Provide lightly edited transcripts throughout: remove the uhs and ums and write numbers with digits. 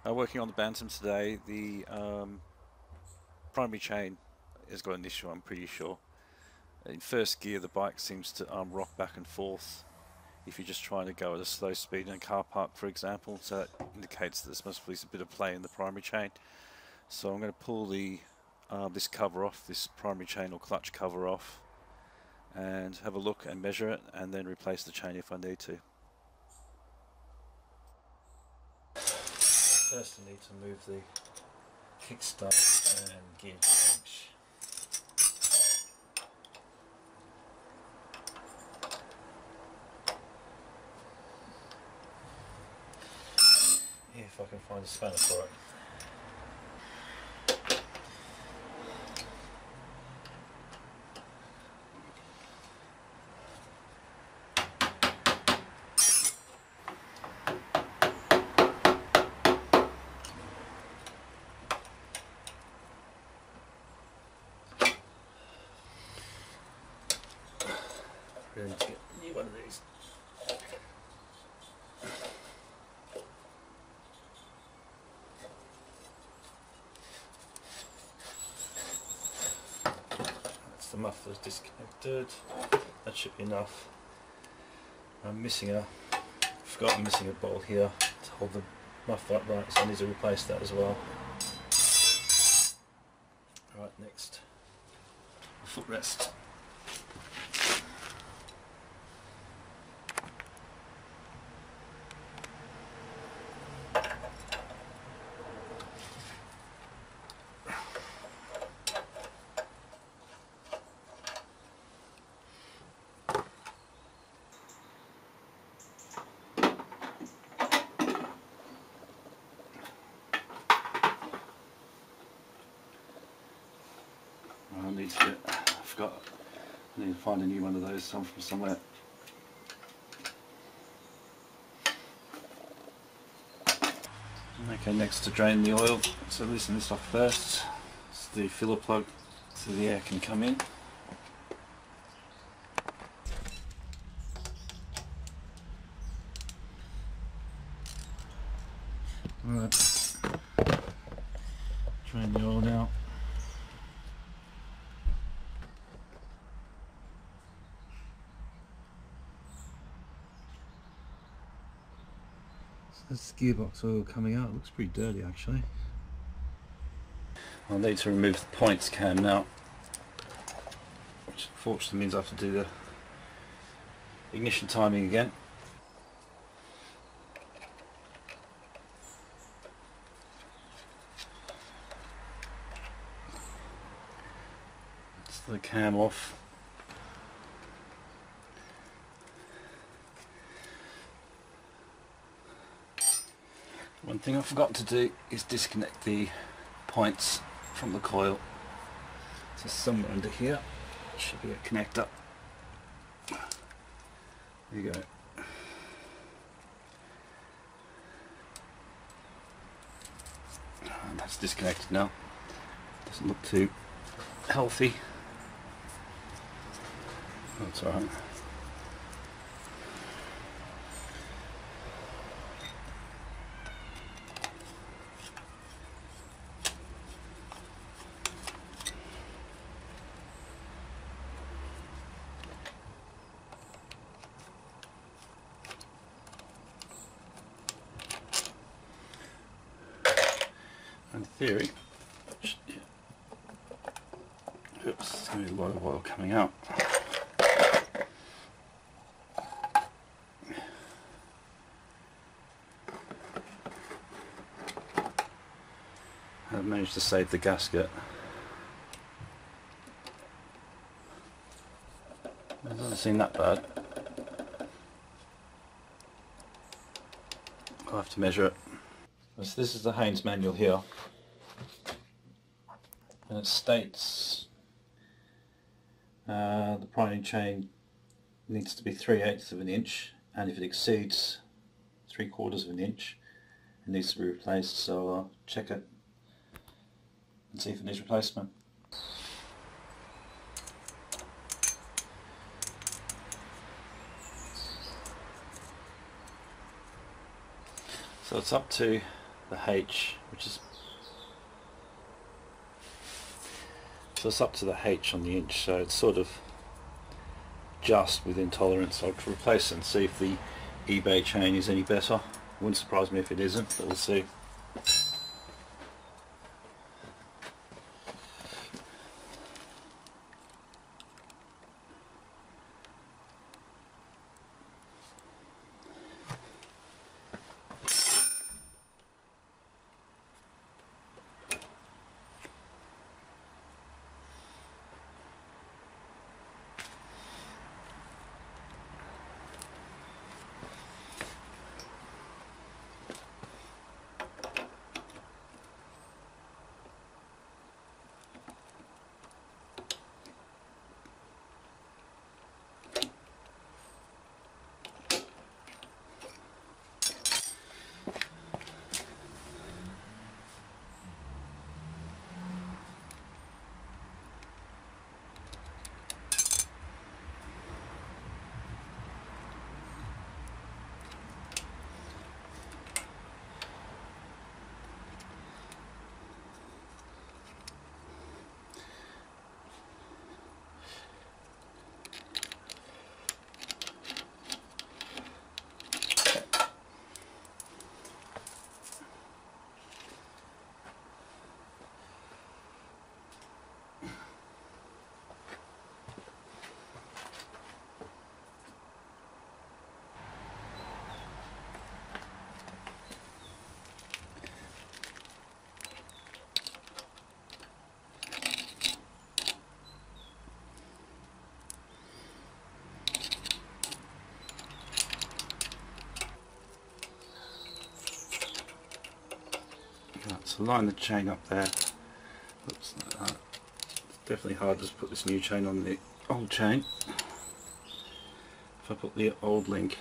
Working on the Bantam today, the primary chain has got an issue, I'm pretty sure. In first gear the bike seems to rock back and forth if you're just trying to go at a slow speed in a car park, for example, so that indicates that there must be a bit of play in the primary chain. So I'm going to pull the this cover off, this primary chain or clutch cover off, and have a look and measure it, and then replace the chain if I need to. First I need to move the kickstart and gear change. If I can find a spanner for it. Really to get a new one of these. That's the muffler's disconnected. That should be enough. I'm missing I'm missing a bolt here to hold the muffler upright, so I need to replace that as well. Right, next, the footrest. I need to find a new one of those from somewhere. Okay, next to drain the oil, so loosen this off first, so the filler plug so the air can come in. Alright, drain the oil now. That's the gearbox oil coming out. It looks pretty dirty actually. I'll need to remove the points cam now, which unfortunately means I have to do the ignition timing again. That's the cam off. One thing I forgot to do is disconnect the points from the coil. So somewhere under here should be a connector. There you go. And that's disconnected now. Doesn't look too healthy. That's alright. In theory, oops, there's going to be a lot of oil coming out. I've managed to save the gasket. It doesn't seem that bad. I'll have to measure it. So this is the Haynes manual here, and it states the primary chain needs to be 3/8 of an inch, and if it exceeds 3/4 of an inch it needs to be replaced, so I'll check it and see if it needs replacement. So it's up to the H, which is, so it's up to the H on the inch, so it's sort of just within tolerance. I'll replace it and see if the eBay chain is any better. Wouldn't surprise me if it isn't, but we'll see. So line the chain up there. Oops, definitely hard to just put this new chain on the old chain. If I put the old link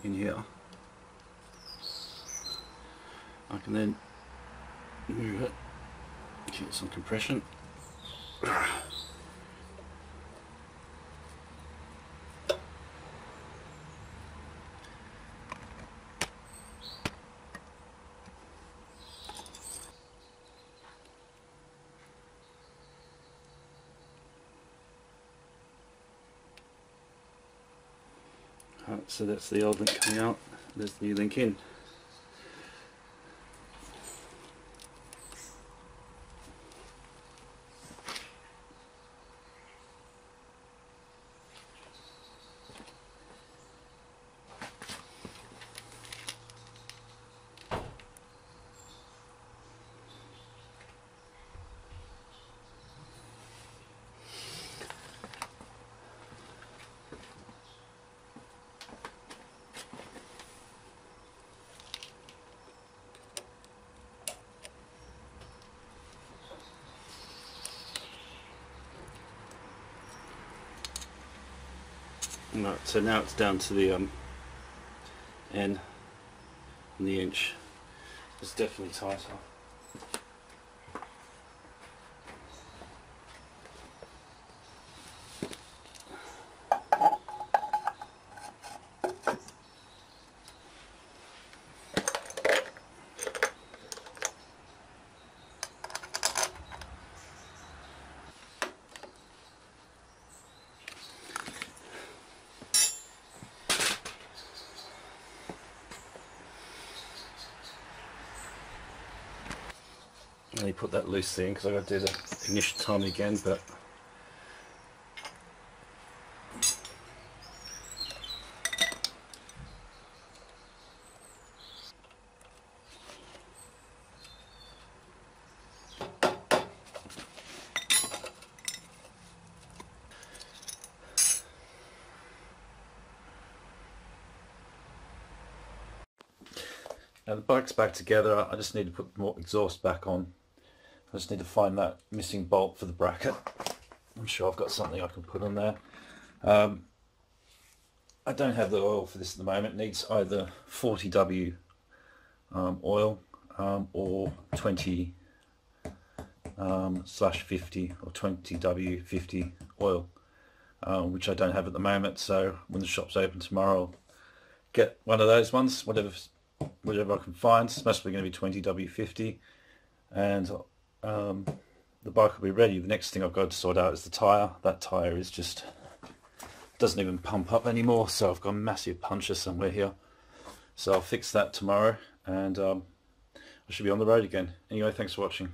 in here, I can then move it, get some compression. So that's the old link coming out, there's the new link in. Right, so now it's down to the N and the inch. It's definitely tighter. And you put that loose thing because I've got to do the ignition time again, but now the bike's back together. I just need to put more exhaust back on. I just need to find that missing bolt for the bracket. I'm sure I've got something I can put on there. I don't have the oil for this at the moment. It needs either 40W oil or 20 /50 or 20W 50 oil, which I don't have at the moment. So when the shop's open tomorrow, I'll get one of those ones, whatever whatever I can find. It's mostly going to be 20 W50, and the bike will be ready. The next thing I've got to sort out is the tyre. That tyre is just doesn't even pump up anymore, so I've got a massive puncture somewhere here. So I'll fix that tomorrow, and I should be on the road again. Anyway, thanks for watching.